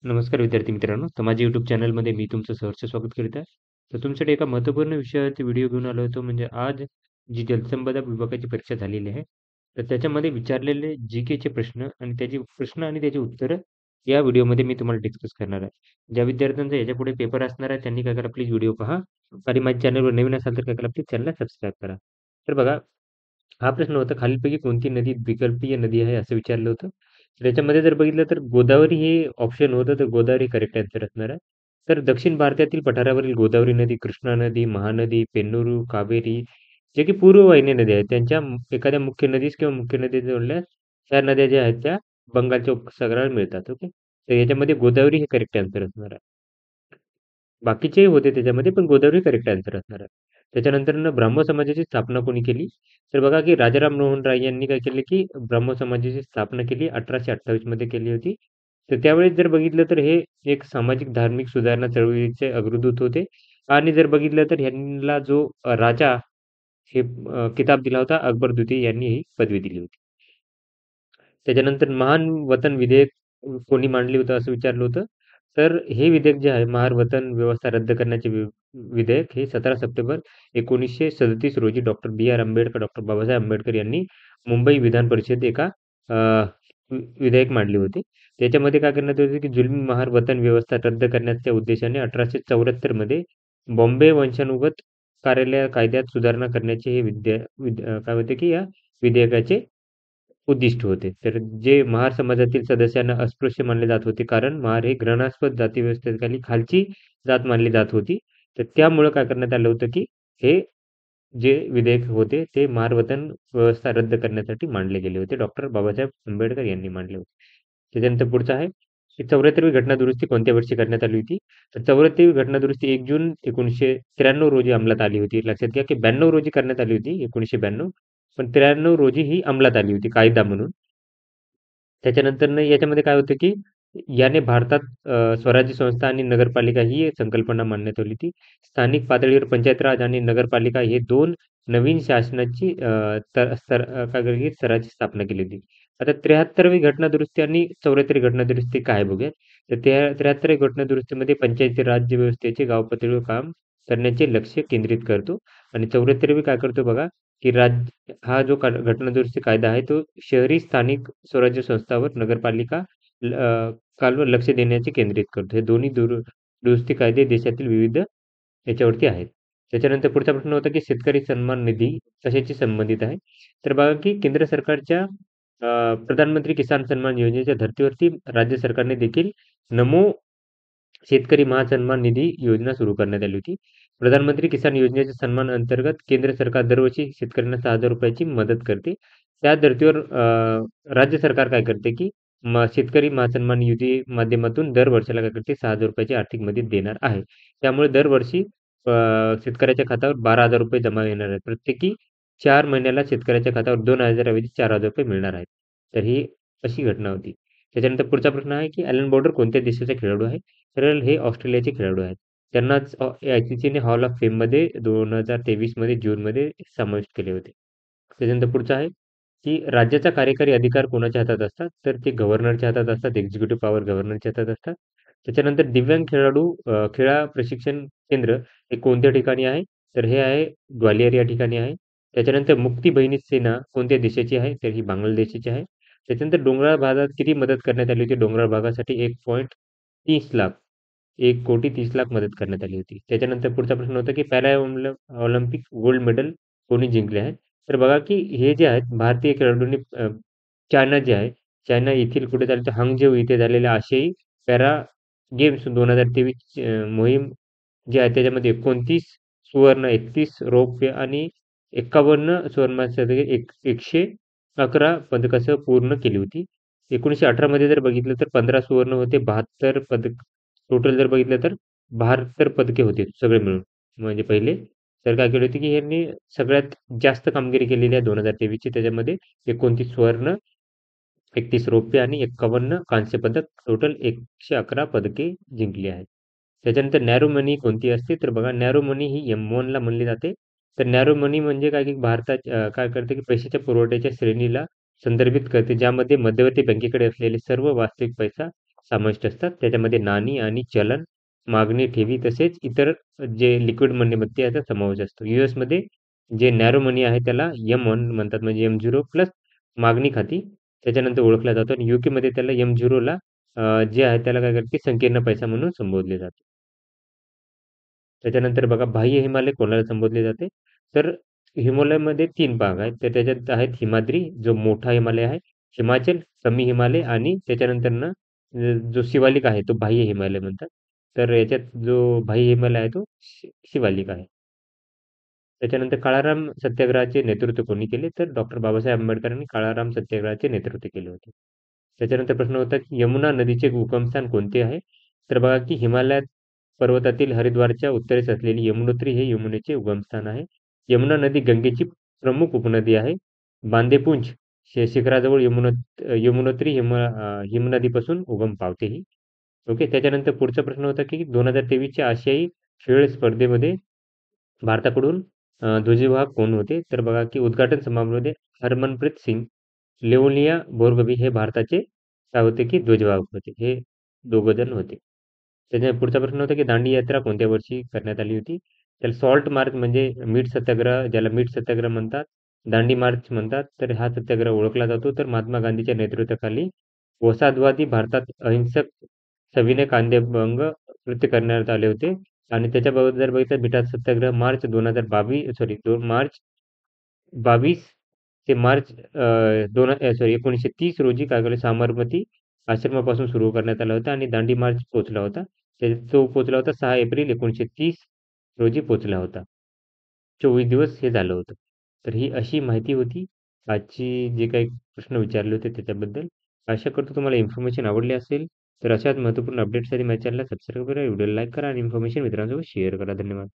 नमस्कार विद्यार्थी मित्रांनो. तर माझ्या YouTube चॅनलमध्ये मी तुमचं सहर्ष स्वागत करीत आहे. तर तुमच्यासाठी एका महत्त्वपूर्ण विषयावरती व्हिडिओ घेऊन आलो होतो. म्हणजे आज जी जलसंपदा विभागाची परीक्षा झालेली आहे. तर त्याच्यामध्ये विचारलेले जी-केचे प्रश्न आणि त्याची प्रश्न आणि त्याची उत्तरं या व्हिडिओमध्ये मी तुम्हाला डिस्कस करणार आहे. ज्या विद्यार्थ्यांचा याच्यापुढे पेपर असणार आहे त्यांनी काय करा प्लीज व्हिडिओ पहा आणि माझ्या चॅनलवर नवीन असाल तर काय करा प्लीज चॅनलला सबस्क्राईब करा. तर बघा हा प्रश्न होता खालीलपैकी कोणती नदी द्विकल्पीय नदी आहे असं विचारलं होतं. त्याच्यामध्ये जर बघितलं तर गोदावरी हे ऑप्शन होतं, तर गोदावरी करेक्ट आन्सर असणार आहे. तर दक्षिण भारतातील पठारावरील गोदावरी नदी, कृष्णा नदी, महानदी, पेन्नूर, कावेरी जे की पूर्ववाहिनी नद्या आहेत, त्यांच्या एखाद्या मुख्य नदीस किंवा मुख्य नदीत जोडल्यास त्या नद्या ज्या आहेत त्या बंगालच्या उपसागराला मिळतात. ओके. तर याच्यामध्ये गोदावरी हे करेक्ट आन्सर असणार आहे. बाकीचेही होते त्याच्यामध्ये, पण गोदावरी करेक्ट आन्सर असणार आहे. त्याच्यानंतर ब्राह्मो समाजाची स्थापना कोणी केली? तर बघा की राजाराम मोहन राय यांनी काय केलं की ब्राह्मो समाजाची स्थापना केली 1828 मध्ये केली होती. तर त्यावेळेस जर बघितलं तर हे एक सामाजिक धार्मिक सुधारणा चळवळीचे अग्रदूत होते आणि जर बघितलं तर ह्यांना जो राजा हे किताब दिला होता अकबर द्वितीय यांनी ही पदवी दिली होती. त्याच्यानंतर महान वतन विधेयक कोणी मांडली होतं असं विचारलं होतं. तर हे विधेयक जे आहे महार वतन व्यवस्था रद्द करण्याचे विधेयक हे 17 सप्टेंबर 1937 रोजी डॉक्टर बी आर आंबेडकर डॉक्टर बाबासाहेब आंबेडकर यांनी मुंबई विधान परिषद एका विधेयक मांडले होते. त्याच्यामध्ये काय करण्यात होते की जुलमी महार वतन व्यवस्था रद्द करण्याच्या उद्देशाने 1874 मध्ये बॉम्बे वंशानुगत कार्यालय कायद्यात सुधारणा करण्याचे हे काय होते की या विधेयकाचे उद्दिष्ट होते. तर जे महार समाजातील सदस्यांना अस्पृश्य मानले जात होते, कारण महार हे घृणास्पद जाती व्यवस्थेखाली खालची जात मानली जात होती. तर त्यामुळं काय करण्यात आलं होतं, की हे जे विधेयक होते, ते महार वतन व्यवस्था रद्द करण्यासाठी मांडले गेले होते. डॉक्टर बाबासाहेब आंबेडकर यांनी मांडले होते. त्याच्यानंतर पुढचं आहे, की 74वी घटना दुरुस्ती कोणत्या वर्षी करण्यात आली होती? तर 74वी घटना दुरुस्ती 1 जून 1993 रोजी अंमलात आली होती. लक्षात घ्या, की 92 रोजी करण्यात आली होती, 1992. पण 93 रोजी ही अंमलात आली होती कायदा म्हणून. त्याच्यानंतरनं याच्यामध्ये काय होतं, की याने भारतात स्वराज्य संस्था आणि नगरपालिका ही संकल्पना मांडण्यात आली होती. स्थानिक पातळीवर पंचायत राज आणि नगरपालिका हे 2 नवीन शासनाची काय केली की स्तराची स्थापना केली होती. आता 73वी घटना दुरुस्ती आणि 74वी घटना दुरुस्ती काय बघूयात. तर त्या 73वी घटना दुरुस्तीमध्ये पंचायती राज्य व्यवस्थेचे गाव पातळीवर काम करण्याचे लक्ष केंद्रित करतो आणि 74वी काय करतो बघा, की हा जो घटना दुरुस्ती कायदा आहे तो शहरी स्थानिक स्वराज्य संस्थावर नगरपालिका कालवर लक्ष देण्याचे केंद्रित करतो. हे दोन्ही दुरुस्ती कायदे देशातील विविध याच्यावरती आहेत. त्याच्यानंतर पुढचा प्रश्न होता, की शेतकरी सन्मान निधी कशाशी संबंधित आहे? तर बघा, की केंद्र सरकारच्या प्रधानमंत्री किसान सन्मान योजनेच्या धर्तीवरती राज्य सरकारने देखील नमो शेतकरी महासन्मान निधी योजना सुरू करण्यात आली होती. प्रधानमंत्री किसान योजनेच्या सन्मान अंतर्गत केंद्र सरकार दरवर्षी शेतकऱ्यांना 6,000 रुपयाची मदत करते. त्या धर्तीवर राज्य सरकार काय करते, की शेतकरी महासन्मान निधी माध्यमातून दर वर्षाला काय करते 6,000 रुपयाची आर्थिक मदत देणार आहे. त्यामुळे दरवर्षी शेतकऱ्याच्या खात्यावर 12,000 रुपये जमा येणार आहेत. प्रत्येकी 4 महिन्याला शेतकऱ्याच्या खात्यावर 2,000 ऐवजी 4,000 रुपये मिळणार आहेत. तर ही अशी घटना होती. त्याच्यानंतर पुढचा प्रश्न आहे, की ॲलन बॉर्डर कोणत्या देशाचा खेळाडू आहे? तर हे ऑस्ट्रेलियाचे खेळाडू आहेत. त्यांनाच आयसीसीने हॉल ऑफ फेममध्ये 2023 मध्ये जूनमध्ये समाविष्ट केले होते. त्याच्यानंतर पुढचं आहे, की राज्याचा कार्यकारी अधिकार कोणाच्या हातात असतात? तर ते गव्हर्नरच्या हातात असतात. एक्झिक्युटिव्ह पॉवर गव्हर्नरच्या हातात असतात. त्याच्यानंतर दिव्यांग खेळाडू खेळा प्रशिक्षण केंद्र हे कोणत्या ठिकाणी आहे? तर हे आहे ग्वालियर या ठिकाणी आहे. त्याच्यानंतर मुक्ती बहिनी सेना कोणत्या देशाची आहे? तर ही बांगलादेशाची आहे. त्याच्यानंतर डोंगराळ भागात किती मदत करण्यात आली होती? डोंगराळ भागासाठी 1.30 लाख 1,30,00,000 मदत करण्यात आली होती. त्याच्यानंतर पुढचा प्रश्न होता, की ऑलिम्पिक गोल्ड मेडल कोणी जिंकले आहे? तर बघा, की हे जे आहेत भारतीय खेळाडूंनी चायना जे आहे, चायना येथील कुठे झाले तर हांगझोऊ इथे झालेल्या आशियाई पॅरा गेम्स 2023 मोहीम जी आहे त्याच्यामध्ये 29 सुवर्ण, 31 रौप्य आणि 51 सुवर्णपदके 111 पदकासह पूर्ण केली होती. 1918 मध्ये जर बघितलं तर 15 सुवर्ण होते, 72 पदक टोटल जर बघितलं तर 72 पदके होते सगळे मिळून. म्हणजे पहिले तर काय केली होती, की यांनी सगळ्यात जास्त कामगिरी केलेली आहे 2023 ची. त्याच्यामध्ये 29 सुवर्ण, 31 रौप्य आणि 51 कांस्य पदक टोटल 111 पदके जिंकली आहेत. त्याच्यानंतर नॅरो मनी कोणती असते? तर बघा नॅरो मनी ही M1 ला म्हणली जाते. तर नॅरो मनी म्हणजे काय, की भारतात काय करते, की पैशाच्या पुरवठ्याच्या श्रेणीला संदर्भित करते, ज्यामध्ये मध्यवर्ती बँकेकडे असलेले सर्व वास्तविक पैसा समाविष्ट असतात. त्याच्यामध्ये नाणी आणि चलन, मागणी ठेवी तसेच इतर जे लिक्विड मनीमध्ये याचा समावेश असतो. यूएसमध्ये जे नॅरो मनी आहे त्याला M1 म्हणतात म्हणजे M0 प्लस मागणी खाती त्याच्यानंतर ओळखला जातो आणि यूकेमध्ये त्याला M0ला जे आहे त्याला काय करते संकीर्ण पैसा म्हणून संबोधले जाते. त्याच्यानंतर बघा बाह्य हिमालय कोणाला संबोधले जाते? तर हिमालयामध्ये 3 भाग आहेत. तर त्याच्यात आहेत हिमाद्री जो मोठा हिमालय आहे, हिमाचल, कमी हिमालय आणि त्याच्यानंतरनं जो शिवालिक आहे तो बाह्य हिमालय म्हणतात. तर याच्यात जो बाह्य हिमालय आहे तो शिवालिक आहे. त्याच्यानंतर काळाराम सत्याग्रहाचे नेतृत्व कोणी केले? तर डॉक्टर बाबासाहेब आंबेडकरांनी काळाराम सत्याग्रहाचे नेतृत्व केले होते. त्याच्यानंतर प्रश्न होता की यमुना नदीचे उगमस्थान कोणते आहे? तर बघा की हिमालयात पर्वतातील हरिद्वारच्या उत्तरेस असलेली यमुनोत्री हे यमुनेचे उगमस्थान आहे. यमुना नदी गंगेची प्रमुख उपनदी आहे. बांदेपुंज शिखराजवळ यमुनोत्री हिमनदीपासून उगम पावते ही. ओके. त्याच्यानंतर पुढचा प्रश्न होता की 2023च्या आशियाई खेळ स्पर्धेमध्ये भारताकडून ध्वजवाहक कोण होते? तर बघा की उद्घाटन समारंभामध्ये हरमनप्रीत सिंग, लेओनिया बोरगोहाईन हे भारताचे काय होते की ध्वजवाहक होते. हे दोघं जण होते. त्याच्या पुढचा प्रश्न होता की दांडी यात्रा कोणत्या वर्षी करण्यात आली होती? त्याला सॉल्ट मार्च म्हणजे मीठ सत्याग्रह ज्याला मीठ सत्याग्रह म्हणतात, दांडी मार्च म्हणतात. तर हा सत्याग्रह ओळखला जातो. तर महात्मा गांधीच्या नेतृत्वाखाली वसाहतवादी भारतात अहिंसक सविनय कायदेभंग कृत्य करण्यात आले होते. आणि त्याच्याबाबत जर बघितलं मिठात सत्याग्रह मार्च 2022 सॉरी 22 ते मार्च 1930 रोजी काय केलं साबरमती आश्रमापासून सुरू करण्यात आला होता आणि दांडी मार्च पोहोचला होता. तो पोहोचला होता 6 एप्रिल 1930 रोजी पोहोचला होता. 24 दिवस हे झालं होतं. तर ही अशी माहिती होती आजची जे काही प्रश्न विचारले होते त्याच्याबद्दल. आशा करतो तुम्हाला इन्फॉर्मेशन आवडली असेल. तर अशाच महत्त्वपूर्ण अपडेट्ससाठी माझ्या चॅनलला सबस्क्राईब करा, व्हिडिओला लाईक करा आणि इन्फॉर्मेशन मित्रांसोबत शेअर करा. धन्यवाद.